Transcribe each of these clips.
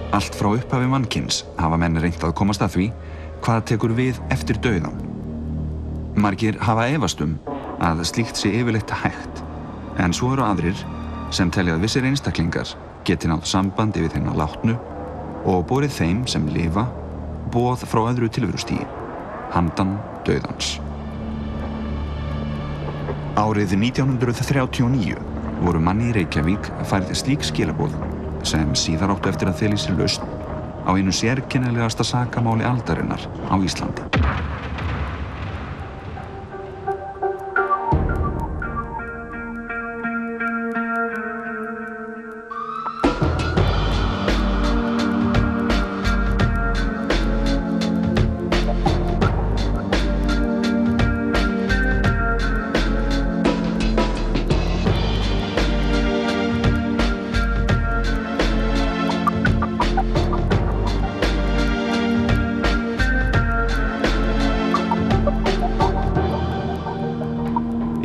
Allt frá upphafi mannkyns hafa menn reynt að komast að því hvað tekur við eftir dauðann. Margir hafa efast að slíkt sé yfirleitt hægt, en svo eru aðrir sem telja að vissir einstaklingar geti náð sambandi við hina látnu og borið þeim sem lifa boð frá öðru tilverustigi, handan dauðans. Árið 1939 voru manni í Reykjavík færð slík skilaboð sem síðar áttu eftir að fela í sér lausn á einu sérkennilegasta sakamáli aldarinnar á Íslandi.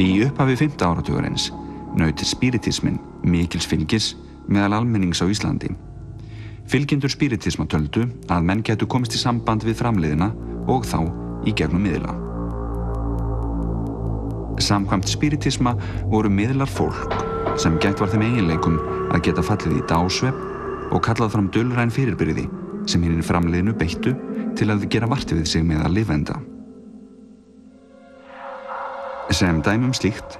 Í upphafi 5. áratugarins naut spiritisminn mikils fylgis meðal almennings á Íslandi. Fylgjendur spiritisma töldu að menn gætu komist í samband við framliðina og þá í gegnum miðla. Samkvæmt spiritisma voru miðlar fólk sem gætt var þeim eiginleikum að geta fallið í dásvefn og kallað fram dulræn fyrirbyrði sem hinir framliðinu beittu til að gera vart við sig meðal lifenda. Sem dæmi slíkt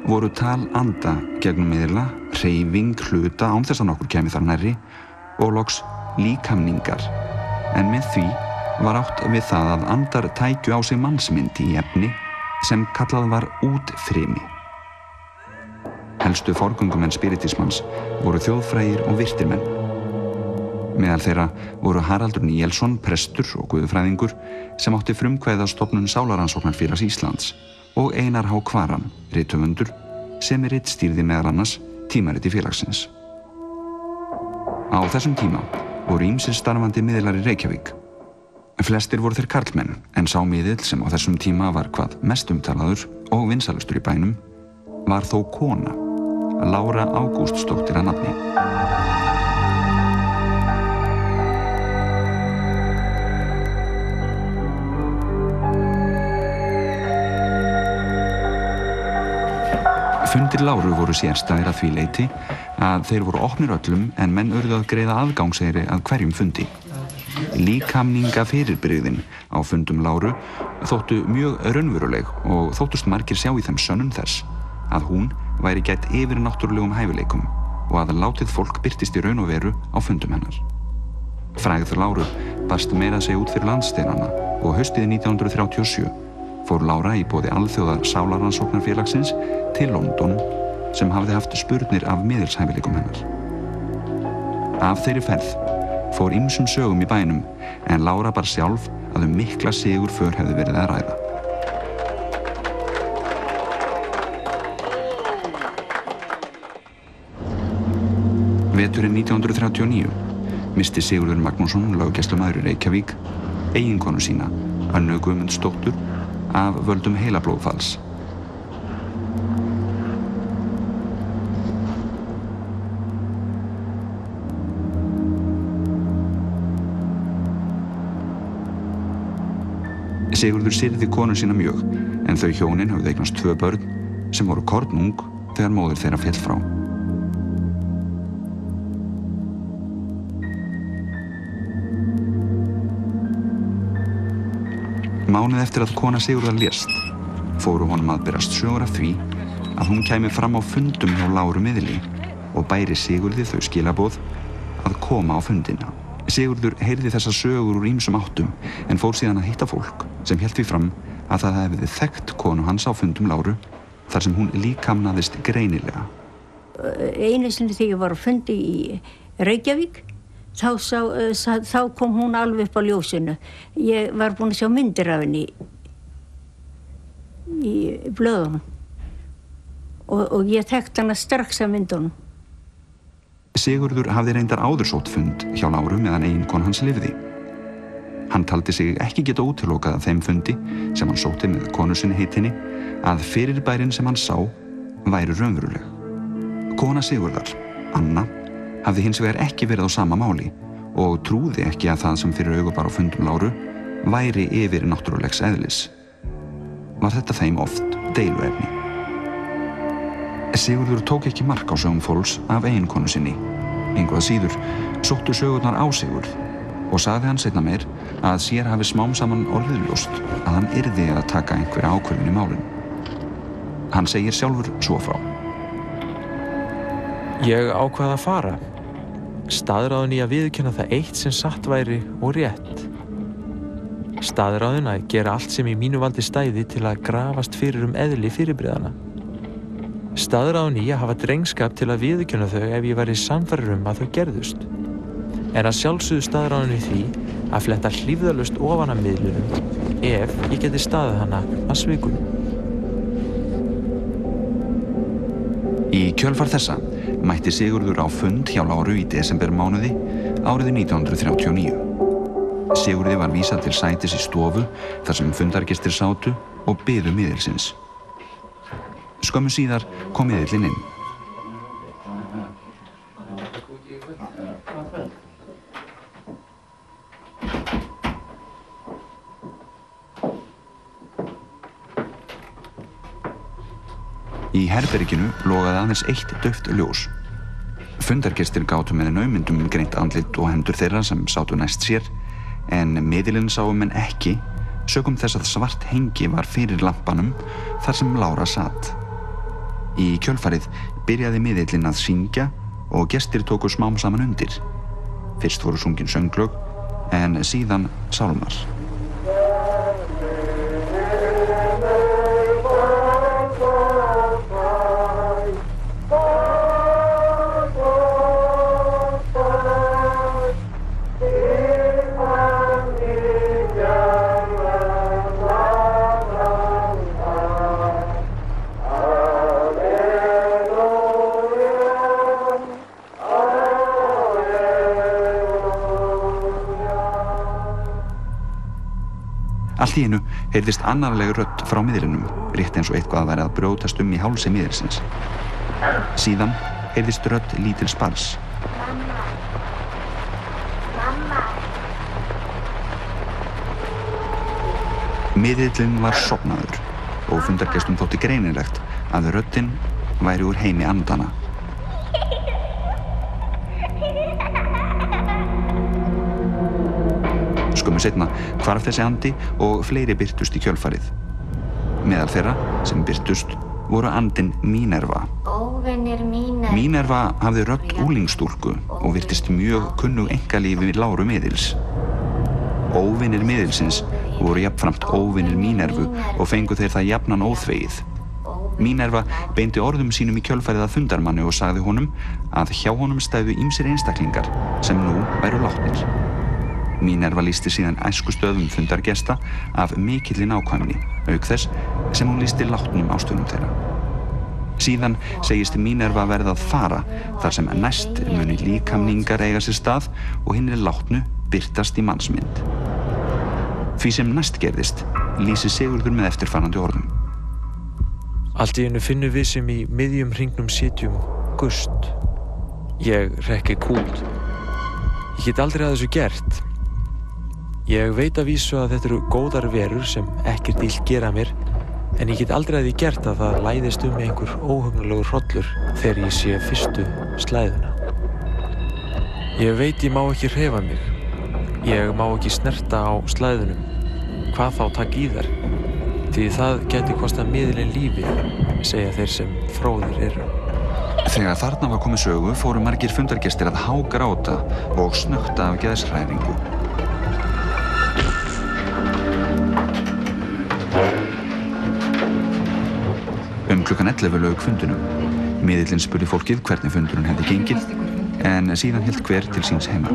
voru tal anda gegnum miðla, hreyfing hluta án þess að nokkur kæmi þar nærri og loks líkamningar, en með því var átt við það að andar tækju á sig mannsmynd í efni sem kallað var útfrimi. Helstu forgöngumenn spiritismans voru þjóðfrægir og virtir menn. Meðal þeirra voru Haraldur Níelsson, prestur og guðfræðingur sem átti frumkvæði að stofnun Sálarannsóknarfélags Íslands og Einar H. Kvaran, rithöfundur, sem ritstýrði meðal annars tímariti félagsins. Á þessum tíma voru ýmsir starfandi miðlar í Reykjavík. Flestir voru þeir karlmenn, en sá miðill sem á þessum tíma var hvað mest umtalaður og vinsælustur í bænum var þó kona, Lára Ágústsdóttir að nafni. Fundir Láru voru sérstæðir að því leyti að þeir voru opnir öllum en menn urðu að greiða aðgangseyri að hverjum fundi. Líkamninga fyrirbrigðin á fundum Láru þóttu mjög raunveruleg og þóttust margir sjá í þeim sönnun þess að hún væri gætt yfirnáttúrulegum hæfileikum og að látið fólk birtist í raun og veru á fundum hennar. Frægð Láru barst meira að segja út fyrir landsteinana og haustið 1937 fór Lára í boði alþjóða Sálarannsóknarfélagsins til London sem hafði haft spurnir af miðilshæfileikum hennar. Af þeirri ferð fór ýmsum sögum í bænum en Lára bar sjálf að mikla sigurför hefði verið að ræða. Veturinn 1939 missti Sigurður Magnússon, löggæslumaður í Reykjavík, eiginkonu sína, Önnu Guðmundsdóttur, af völdum heilablóðfalls. Sigurður syrgði konu sína mjög, en þau hjónin höfðu eignast 2 börn sem voru kornung þegar móðir þeirra féll frá. Mánuð eftir að kona Sigurðar lést, fóru honum að berast sögur af því að hún kæmi fram á fundum hjá Láru miðli og bæri Sigurði þau skilaboð að koma á fundina. Sigurður heyrði þessar sögur úr ýmsum áttum en fór síðan að hitta fólk sem hélt því fram að það hefði þekkt konu hans á fundum Láru þar sem hún líkamnaðist greinilega. Einu sinni þegar ég var á fundi í Reykjavík þá kom hún alveg upp á ljósinu. Ég var búin að sjá myndir af henni í blöðunum og ég þekkti hana strax af myndunum. Sigurður hafði reyndar áður sótt fund hjá Láru meðan eiginkona hans lifði. Hann taldi sig ekki geta útilokað af þeim fundi sem hann sótti með konu sinni heitinni að fyrirbærin sem hann sá væru raunveruleg. Kona Sigurðar, Anna, hafði hins vegar ekki verið á sama máli og trúði ekki að það sem fyrir augu bar á fundum Láru væri yfir náttúrulegs eðlis. Var þetta þeim oft deiluefni. Sigurður tók ekki mark á sögum fólks af eiginkonu sinni. Engu að síður sóttu sögurnar á Sigurð og sagði hann seinna meir að sér hafi smám saman orðið ljóst að hann yrði að taka einhverja ákvörðun í málinu. Hann segir sjálfur svo frá. Ég ákvað að fara. Staðráðin í að viðurkenna það eitt sem satt væri og rétt. Staðráðin að gera allt sem í mínu valdi stæði til að grafast fyrir eðli fyrirbrigðanna. Staðráðin í að hafa drengskap til að viðurkenna þau ef ég væri sannfærður að þau gerðust. En að sjálfsögðu staðráðin í því að fletta hlífðalaust ofan af miðlunum ef ég geti staðið hana að svikunum. Í kjölfar þessa mætti Sigurður á fund hjá Láru í desembermánuði árið 1939. Sigurði var vísað til sætis í stofu þar sem fundargestir sátu og biðu miðilsins. Skömmu síðar kom miðillinn inn. Í herberginu logaði aðeins eitt dauft ljós. Fundargestir gátu með naumindum greint andlit og hendur þeirra sem sátu næst sér, en miðilinn sáu menn ekki, sökum þess að svart hengi var fyrir lampanum þar sem Lára sat. Í kjölfarið byrjaði miðillinn að syngja og gestir tóku smám saman undir. Fyrst voru sungin sönglög, en síðan sálmar. Allt í einu heyrðist annarleg rödd frá miðlinum, rétt eins og eitthvað væri að brjótast í hálsi miðilsins. Síðan heyrðist rödd lítils barns. Mamma. Miðillinn var sofnaður og fundargestum þótti greinilegt að röddin væri úr heimi andanna. Skömmu seinna hvarf þessi andi og fleiri birtust í kjölfarið. Meðal þeirra sem birtust voru andinn Mínerva. Óvinir Mínerva. Mínerva hafði rödd úlingstúlku og virtist mjög kunnug einkalífi Láru miðils. Óvinir miðilsins voru jafnframt óvinir Mínervu og fengu þeir það jafnan óþvegið. Mínerva beindi orðum sínum í kjölfarið að fundarmanni og sagði honum að hjá honum stæðu ýmsir einstaklingar sem nú væru látnir. Mínerva lýsti síðan æskustöðum fundargesta af mikilli nákvæmni, auk þess sem hún lýsti látnum ástvunum þeirra. Síðan segist Mínerva verða að fara þar sem næst muni líkamningar eiga sér stað og hinir látnu birtast í mannsmynd. Því sem næst gerðist lýsi Sigurður með eftirfarandi orðum. Allt í einu finnum við sem í miðjum hringnum sitjum gust. Ég rekki kút. Ég get aldrei að þessu gert. Ég veit að vísu að þetta eru góðar verur sem ekkert illt gera mér, en ég get aldrei að því gert að það læðist mig einhver óhugnulegur hrollur þegar ég sé fyrstu slæðuna. Ég veit ég má ekki hreyfa mig. Ég má ekki snerta á slæðunum. Hvað þá taka í þær? Því það gæti kostað miðilinn lífið, segja þeir sem fróðir eru. Þegar þarna var komið sögu fóru margir fundargestir að hágráta og snökta af geðshræringu. Klukkan 11 lauk fundunum. Miðillinn spurði fólkið hvernig fundurinn hefði gengið, en síðan hélt hver til síns heima.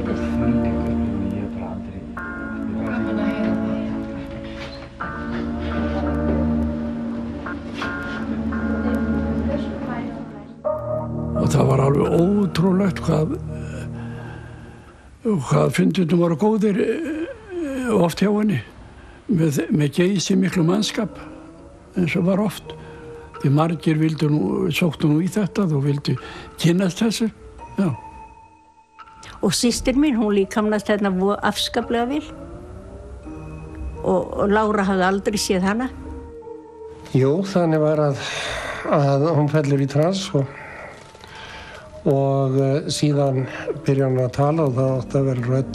Og það var alveg ótrúlegt hvað fundunum voru góðir oft hjá henni, með geysi miklu mannskap, eins og var oft. Því margir sóttu nú í þetta og vildu kynnast þessu. Já. Og systir mín, hún líkamnast þarna afskaplega vel. Og Lára hafði aldrei séð hana. Jú, þannig var að hún fellur í trans og síðan byrja hún að tala og það átti að vera rödd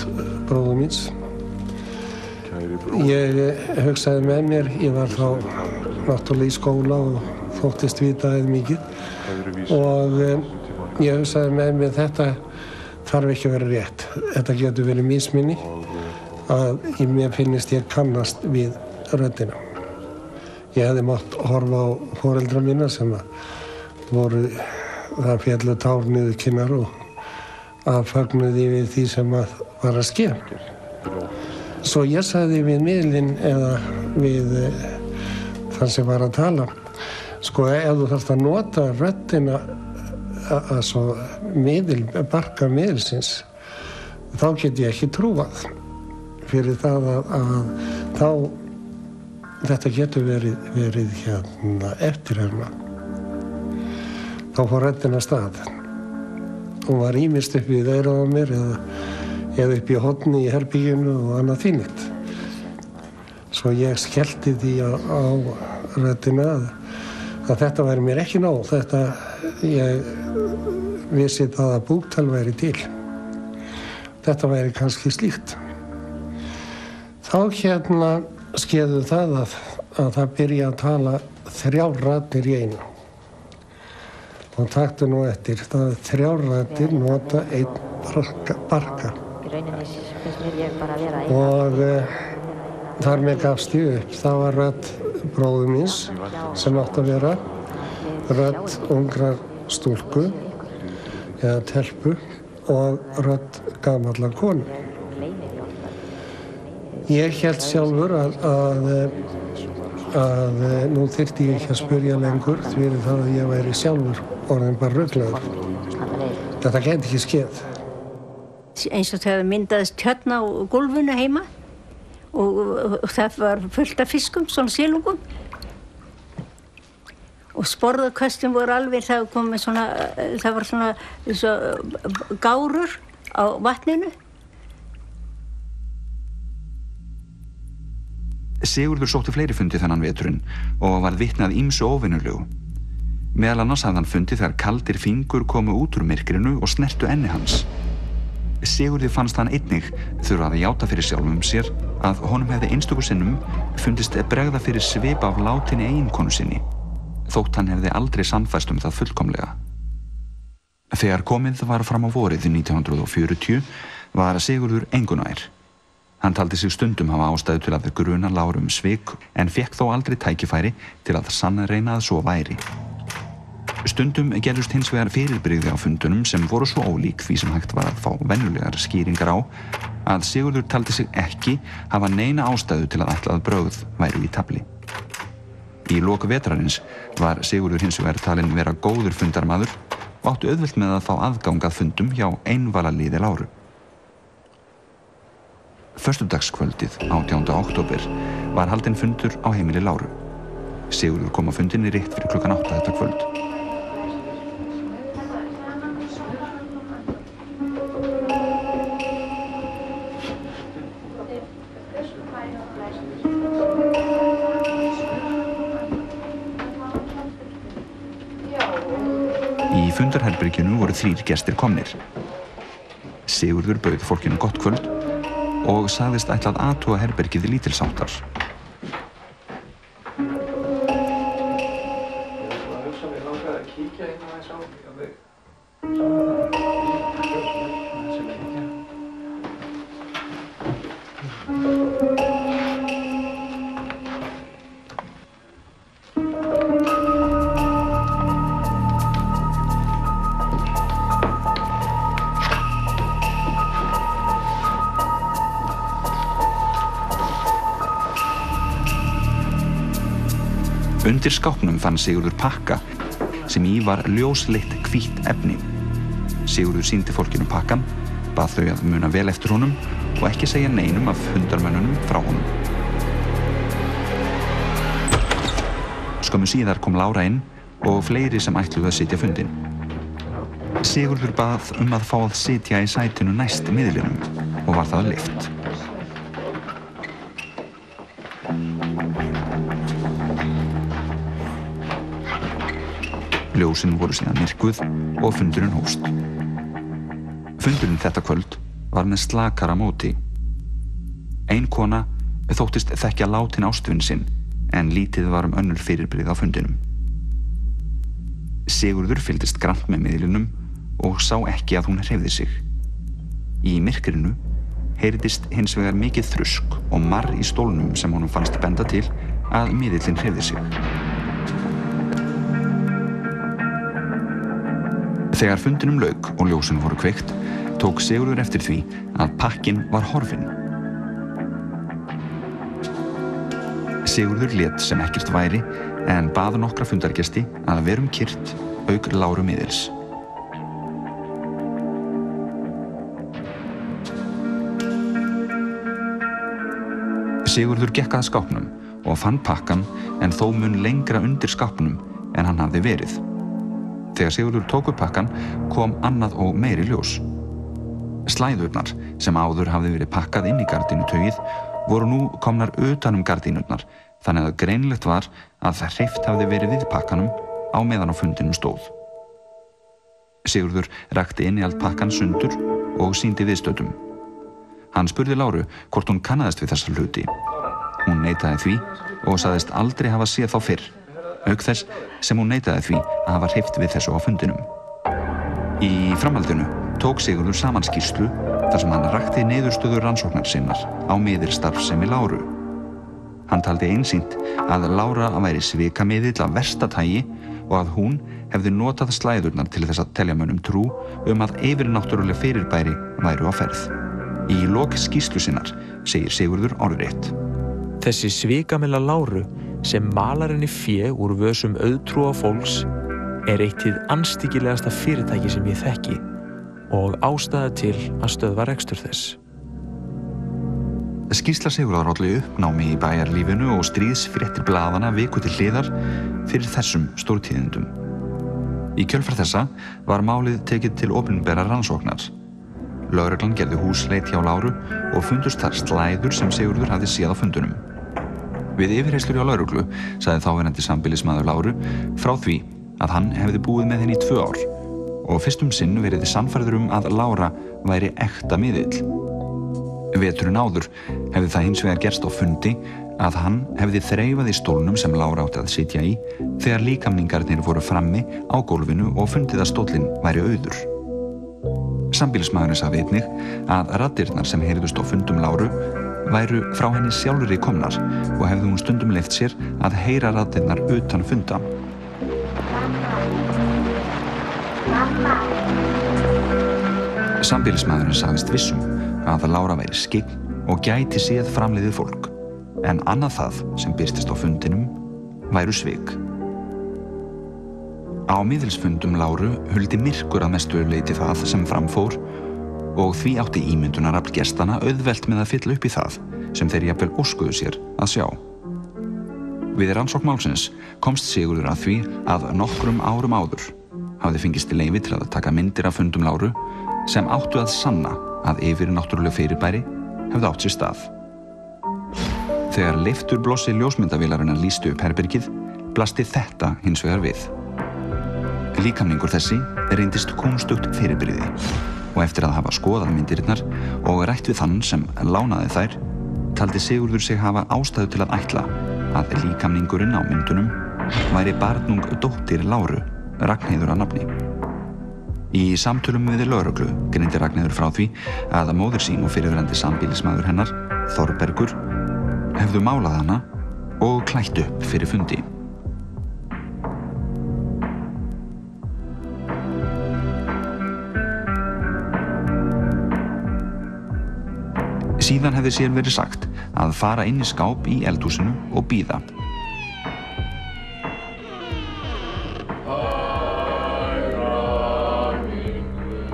bróður míns. Ég hugsaði með mér, ég var þá náttúrulega í skóla og þóttist vita eða mikið og ég hugsaði með mér þetta þarf ekki að vera rétt. Þetta getur verið misminni að mér finnist ég kannast við röddina. Ég hefði mátt horfa á foreldra mína sem voru það féllu tár niður kinnar og aðfagnuði við því sem var að ske. Svo ég sagði við miðlinn eða við þann sem var að tala, sko ef þú þarft að nota röddina svo barka miðilsins, þá get ég ekki trúað fyrir það að þá þetta getur verið hérna eftirherma. Þá fór röddin af stað. Hún var ýmist upp við eyrað á mér eða upp í horni í herberginu og annað þvílíkt. Svo ég skellti því á röddina að þetta væri mér ekki nóg. Ég vissi það að búktal væri til. Þetta væri kannski slíkt. Þá hérna skeðu það að það byrja að tala 3 raddir í einu. Og taktu nú eftir, það 3 raddir nota 1 barka. Og þar með gafst ég upp. Það var rödd bróður míns sem átti að vera, rödd ungrar stúlku eða telpu og rödd gamallar konu. Ég hélt sjálfur að nú þyrfti ég ekki að spyrja lengur fyrir það að ég væri sjálfur orðinn bara ruglaður. Þetta gæti ekki skeð. Eins og það myndaðist tjörn á gólfinu heima og það var fullt af fiskum, svona silungum. Og sporðarköstin voru alveg, það var svona gárur á vatninu. Sigurður sótti fleiri fundi þennan veturinn og varð vitni að ýmsu óvenjulegu. Meðal annars hafði hann fundið þegar kaldir fingur komu út úr myrkrinu og snertu enni hans. Sigurði fannst hann einnig þurfa að játa fyrir sjálfum sér að honum hefði einstöku sinnum fundist bregða fyrir svip af látinni eiginkonu sinni, þótt hann hefði aldrei sannfærst það fullkomlega. Þegar komið var fram á vorið 1940 var Sigurður engu nær. Hann taldi sig stundum hafa ástæðu til að gruna Láru svik en fékk þó aldrei tækifæri til að sannreyna að svo væri. Stundum gerðust hins vegar fyrirbrigði á fundunum sem voru svo ólík því sem hægt var að fá venjulegar skýringar á að Sigurður taldi sig ekki hafa neina ástæðu til að ætla að brögð væru í tafli. Í lok vetrarins var Sigurður hins vegar talinn vera góður fundarmaður og átti auðvelt með að fá aðgang að fundum hjá einvalaliði Láru. Föstudagskvöldið 18. október var haldinn fundur á heimili Láru. Sigurður kom á fundinni rétt fyrir klukkan 8 þetta kvöld. Í fundarherberginu voru 3 gestir komnir. Sigurður bauð fólkinu gott kvöld og sagðist ætla að athuga herbergið lítilsháttar. Undir skápnum fann Sigurður pakka sem í var ljósleitt hvítt efni. Sigurður sýndi fólkinu pakkan, bað þau að muna vel eftir honum og ekki segja neinum af fundarmönnunum frá honum. Skömmu síðar kom Lára inn og fleiri sem ætluðu að sitja fundinn. Sigurður bað að fá að sitja í sætinu næst miðlinum og var það leyft. Ljósin voru síðan myrkvuð og fundurinn hófst. Fundurinn þetta kvöld var með slakara móti. Ein kona þóttist þekkja látinn ástvin sinn, en lítið var önnur fyrirbrigði á fundinum. Sigurður fylgdist grannt með miðlinum og sá ekki að hún hreyfði sig. Í myrkrinu heyrðist hins vegar mikið þrusk og marr í stólnum sem honum fannst benda til að miðillinn hreyfði sig. Þegar fundinum lauk og ljósin voru kveikt, tók Sigurður eftir því að pakkinn var horfinn. Sigurður lét sem ekkert væri en bað nokkra fundargesti að vera kyrrt auk Láru miðils. Sigurður gekk að skápnum og fann pakkan en þó mun lengra undir skápnum en hann hafði verið. Þegar Sigurður tók upp pakkan kom annað og meiri ljós. Slæðurnar sem áður hafði verið pakkað inn í gardínutauið voru nú komnar utan gardínurnar, þannig að greinilegt var að það hreyft hafði verið við pakkanum á meðan á fundinum stóð. Sigurður rakti innihald pakkan sundur og sýndi viðstöddum. Hann spurði Láru hvort hún kannaðist við þessa hluti. Hún neitaði því og sagðist aldrei hafa séð þá fyrr, auk þess sem hún neitaði því að hafa hreyft við þessu á fundinum. Í framhaldinu tók Sigurður saman skýrslu þar sem hann rakti niðurstöður rannsóknar sinnar á miðilsstarfsemi Láru. Hann taldi einsýnt að Lára væri svikamiðill af versta tagi og að hún hefði notað slæðurnar til þess að telja mönnum trú að yfirnáttúruleg fyrirbæri væru á ferð. Í lok skýrslu sinnar segir Sigurður orðrétt: Þessi svikamilla Láru sem malar henni fé úr vösum auðtrúa fólks er eitt hið anstíkilegasta fyrirtæki sem ég þekki og ástæða til að stöðva rekstur þess. Skýrsla Sigurðar olli uppnámi í bæjarlífinu og stríðsfréttir blaðanna viku til hliðar fyrir þessum stórtíðindum. Í kjölfar þessa var málið tekið til opinberrar rannsóknar. Lögreglan gerði húsleit hjá Láru og fundust þar slæður sem Sigurður hafði séð á fundunum. Við yfirheyrslur hjá lögreglu sagði þáverandi sambýlismaður Láru frá því að hann hefði búið með henni í 2 ár og fyrst sinn verið sannfærður að Lára væri ekta miðill. Veturinn áður hefði það hins vegar gerst á fundi að hann hefði þreifað í stólnum sem Lára átti að sitja í þegar líkamningarnir voru frammi á gólfinu og fundið að stóllinn væri auður. Sambýlismaðurinn sagði einnig að raddirnar sem heyrðust á fundum Láru væru frá henni sjálfri komnar og hefði hún stundum leyft sér að heyra raddirnar utan funda. Sambýlismaðurinn sagðist vissum að Lára væri skyggn og gæti séð framliðið fólk, en annað það sem birtist á fundinum væru svik. Á miðilsfundum Láru huldi myrkur að mestu leyti það sem framfór og því átti ímyndunarafl gestanna auðvelt með að fylla upp í það sem þeir jafnvel óskuðu sér að sjá. Við rannsókn málsins komst Sigurður að því að nokkrum árum áður hafði fengist leyfi til að taka myndir af fundum Láru sem áttu að sanna að yfirnáttúruleg fyrirbæri hefði átt sér stað. Þegar leifturblossi ljósmyndavélarinnar lýstu upp herbergið, blasti þetta hins vegar við. Líkamningur þessi reyndist kúnstugt fyrirbrigði og eftir að hafa skoðað myndirnar og rætt við þann sem lánaði þær, taldi Sigurður sig hafa ástæðu til að ætla að líkamningurinn á myndunum væri barnung dóttir Láru, Ragnheiður að nafni. Í samtölum við lögreglu greindi Ragnheiður frá því að móðir sín og fyrrverandi sambýlismaður hennar, Þorbergur, hefðu málað hana og klætt upp fyrir fundi. Síðan hefði sér verið sagt að fara inn í skáp í eldhúsinu og bíða.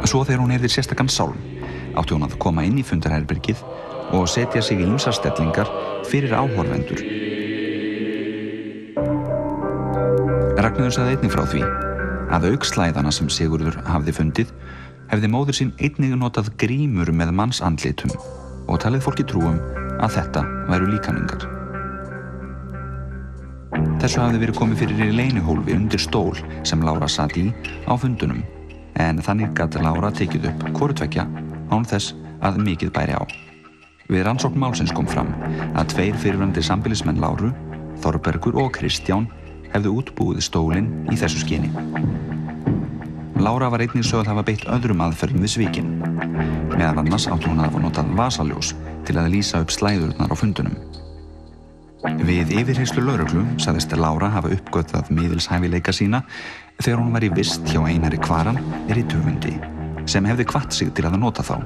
Svo þegar hún heyrði sérstakan sálm, átti hún að koma inn í fundarherbergið og setja sig í ýmsar stellingar fyrir áhorfendur. Ragnheiður sagði einnig frá því Að auk slæðana sem Sigurður hafði fundið, hefði móðir sín einnig notað grímur með mannsandlitum og talið fólki trúum að þetta væru líkaningar. Þessu hafði verið komið fyrir í leynihólfi undir stól sem Lára sat í á fundunum, en þannig gat Lára tekið upp hvoru tveggja án þess að mikið bæri á. Við rannsókn málsins kom fram að 2 fyrrverandi sambýlismenn Láru, Þorbergur og Kristján, hefðu útbúið stólinn í þessu skyni. Lára var einnig sögð hafa beitt öðrum aðferðum við svikin. Meðal annars átti hún að hafa notað vasaljós til að lýsa upp slæðurnar á fundunum. Við yfirheyrslu lögreglu sagðist Lára hafa uppgötvað miðilshæfileika sína þegar hún var í vist hjá Einari Kvaran, rithöfundi, sem hefði hvatt sig til að nota þá.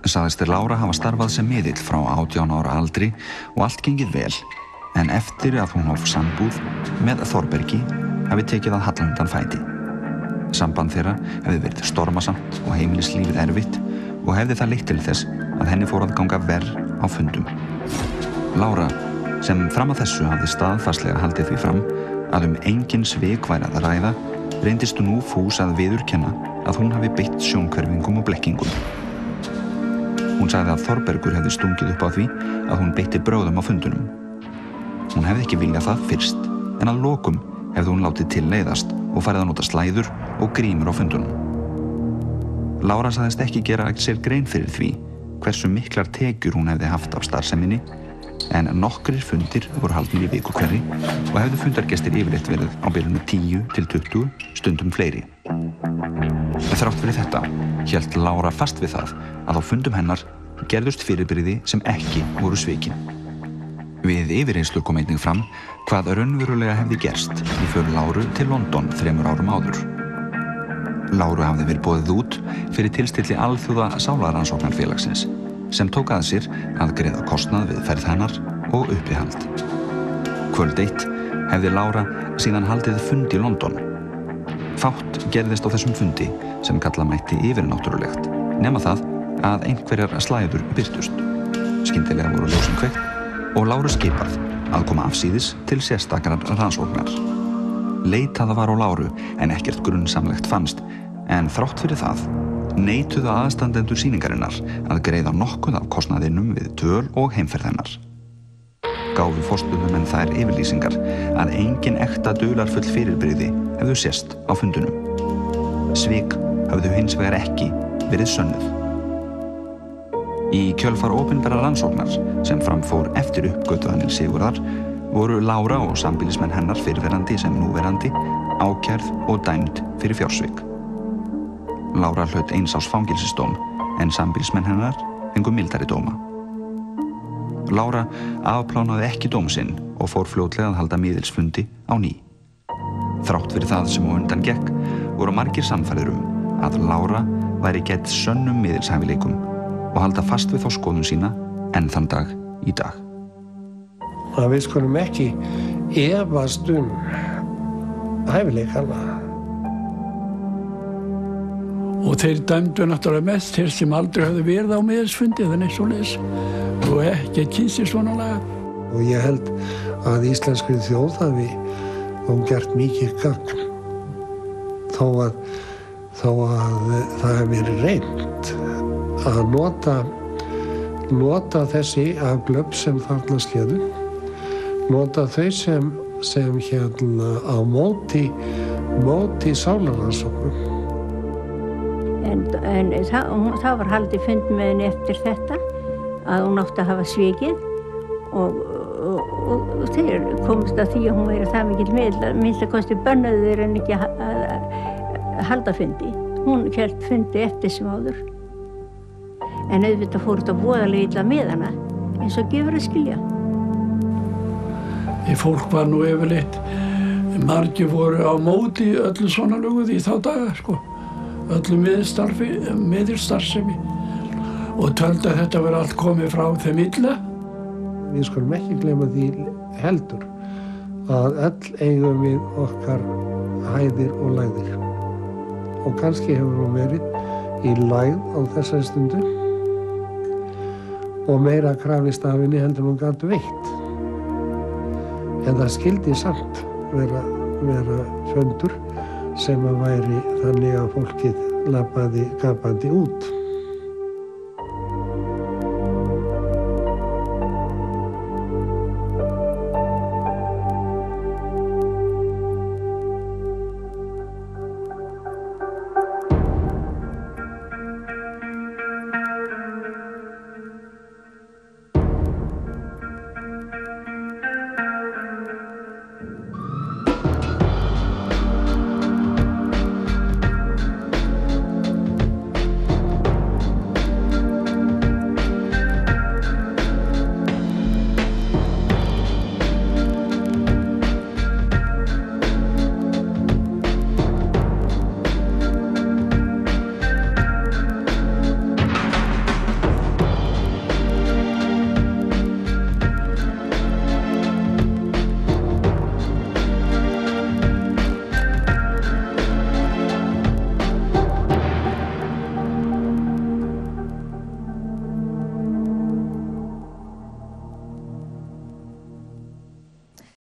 Sagðist Lára hafa starfað sem miðill frá 18 ára aldri og allt gengið vel, en eftir að hún hóf sambúð með Þorbergi hafi tekið að halla undan fæti. Samband þeirra hefði verið stormasamt og heimilislífið erfitt og hefði það leitt til þess að henni fór að ganga verr á fundum. Lára, sem fram að þessu hafði staðfastlega haldið því fram að engin svik væri að ræða, reyndist nú fús að viðurkenna að hún hafi beitt sjónhverfingum og blekkingum. Hún sagði að Þorbergur hefði stungið upp á því að hún beitti brögðum á fundunum. Hún hefði ekki viljað það fyrst, en að lokum hefði hún látið til leiðast og farið að nota slæður og grímur á fundunum. Lára sagðist ekki gera sér grein fyrir því hversu miklar tekjur hún hefði haft af starfseminni, en nokkrir fundir voru haldnir í viku hverri og hefðu fundargestir yfirleitt verið á bilinu 10 til 20, stundum fleiri. Þrátt fyrir þetta hélt Lára fast við það að á fundum hennar gerðust fyrirbrigði sem ekki voru svikin. Við yfirheyrslu kom einnig fram hvað raunverulega hefði gerst í för Láru til London 3 árum áður. Láru hafði verið boðið út fyrir tilstilli alþjóða sálarannsóknarfélagsins sem tók að sér að greiða kostnað við ferð hennar og uppihald. Kvöld 1 hefði Lára síðan haldið fund í London. Fátt gerðist á þessum fundi sem kalla mætti yfirnáttúrulegt, nema það að einhverjar slæður birtust. Skyndilega voru ljósin kveikt og Láru skipað að koma afsíðis til sérstakrar rannsóknar. Leitað var á Láru en ekkert grunnsamlegt fannst, en þrátt fyrir það neituðu aðstandendur sýningarinnar að greiða nokkuð af kostnaðinum við dvöl og heimferð hennar. Gáfu forstöðumenn þær yfirlýsingar að engin ekta dularfull fyrirbrigði hefðu sést á fundunum. Svik höfðu hins vegar ekki verið sönnuð. Í kjölfar opinberrar rannsóknar sem framfór eftir uppgötvanir Sigurðar voru Lára og sambýlismenn hennar fyrrverandi sem núverandi ákærð og dæmd fyrir fjársvik. Lára hlaut 1 árs fangelsisdóm en sambýlismenn hennar fengu mildari dóma. Lára afplánaði ekki dóm sinn og fór fljótlega að halda miðilsfundi á ný. Þrátt fyrir það sem á undan gekk voru margir sannfærðir að Lára væri gædd sönnum miðilshæfileikum og halda fast við þá skoðun sína enn þann dag í dag. Að við skulum ekki efast hæfileikana. Og þeir dæmdu náttúrulega mest þeir sem aldrei höfðu verið á miðilsfundi eða neitt svoleiðis og ekki kynnt sér svona lagað. Og ég held að íslenskri þjóð hafi gert mikið gagn þó að það hefði verið reynt að nota þessi afglöp sem þarna skeðu, nota þau sem á móti sálarrannsóknum. En það var haldið fund með henni eftir þetta að hún átti að hafa svikið og þeir komst að því að hún væri það mikill minnst að kosti bönnuðu þeir en ekki að halda fundi. Hún hélt fundi eftir sem áður. En auðvitað fór þetta voðalega illa með hana eins og gefur að skilja. Fólk var nú yfirleitt, margir voru á móti öllu svona löguð í þá daga, sko. Öllu miðilstarfsemi og töldu að þetta verið allt komið frá þeim illa. Við skulum ekki gleyma því heldur að öll eigum við okkar hæðir og lægðir. Og kannski hefur hún verið í lægð á þessari stundu og meira krafist af henni heldur hún gat veitt. En það skildi samt vera fundur sem að væri þannig að fólkið labbaði gapandi út.